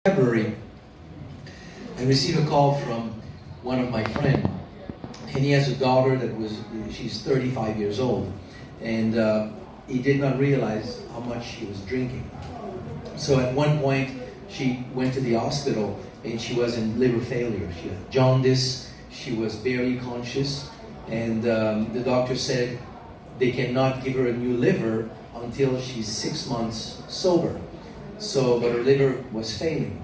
February, I received a call from one of my friends, and he has a daughter she's 35 years old, and he did not realize how much she was drinking. So at one point, she went to the hospital, and she was in liver failure. She had jaundice, she was barely conscious, and the doctor said they cannot give her a new liver until she's 6 months sober. But her liver was failing.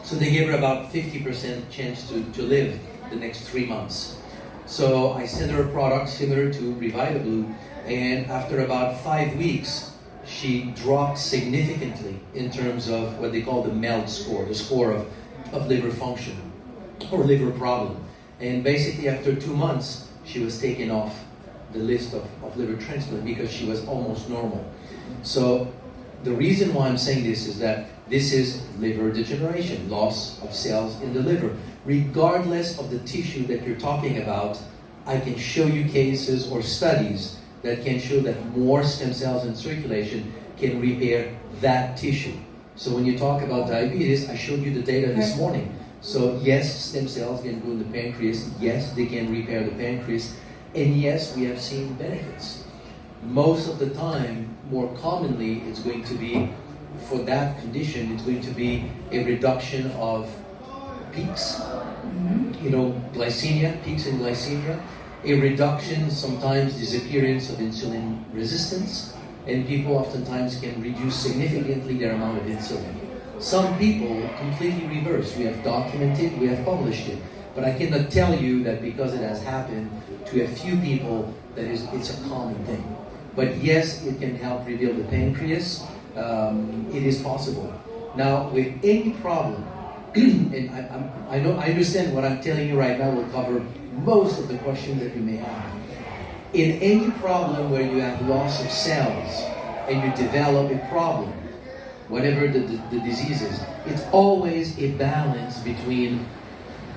So they gave her about 50% chance to live the next 3 months. So I sent her a product similar to RevitaBlu, and after about 5 weeks, she dropped significantly in terms of what they call the MELD score, the score of liver function or liver problem. And basically after 2 months, she was taken off the list of liver transplant because she was almost normal. So the reason why I'm saying this is that this is liver degeneration, loss of cells in the liver. Regardless of the tissue that you're talking about, I can show you cases or studies that can show that more stem cells in circulation can repair that tissue. So when you talk about diabetes, I showed you the data this morning. So yes, stem cells can go in the pancreas. Yes, they can repair the pancreas. And yes, we have seen benefits. Most of the time, more commonly, it's going to be, for that condition, it's going to be a reduction of peaks, glycemia, peaks in glycemia, a reduction, sometimes disappearance of insulin resistance, and people oftentimes can reduce significantly their amount of insulin. Some people completely reverse. We have documented, we have published it, but I cannot tell you that because it has happened to a few people that it's a common thing. But yes, it can help rebuild the pancreas. It is possible. Now, with any problem, and I understand what I'm telling you right now will cover most of the questions that you may have. In any problem where you have loss of cells and you develop a problem, whatever the disease is, it's always a balance between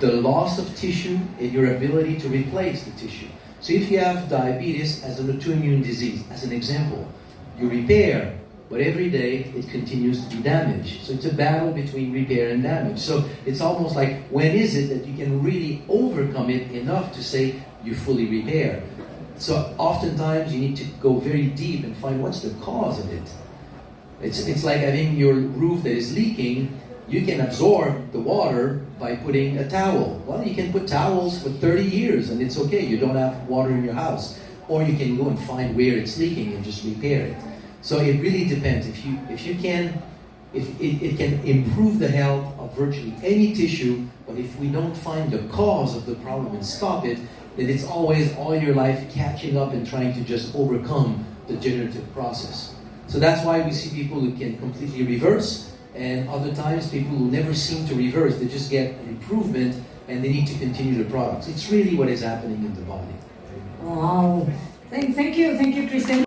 the loss of tissue and your ability to replace the tissue. So if you have diabetes as an autoimmune disease, as an example, you repair, but every day it continues to be damaged. So it's a battle between repair and damage. So it's almost like, when is it that you can really overcome it enough to say you fully repair? So oftentimes you need to go very deep and find what's the cause of it. It's like having your roof that is leaking. You can absorb the water by putting a towel. Well, you can put towels for 30 years and it's okay. You don't have water in your house. Or you can go and find where it's leaking and just repair it. So it really depends. If it can improve the health of virtually any tissue, but if we don't find the cause of the problem and stop it, then it's always all your life catching up and trying to just overcome the degenerative process. So that's why we see people who can completely reverse, and other times people who never seem to reverse. They just get an improvement and they need to continue the products. It's really what is happening in the body. Wow. Thank you, Christian.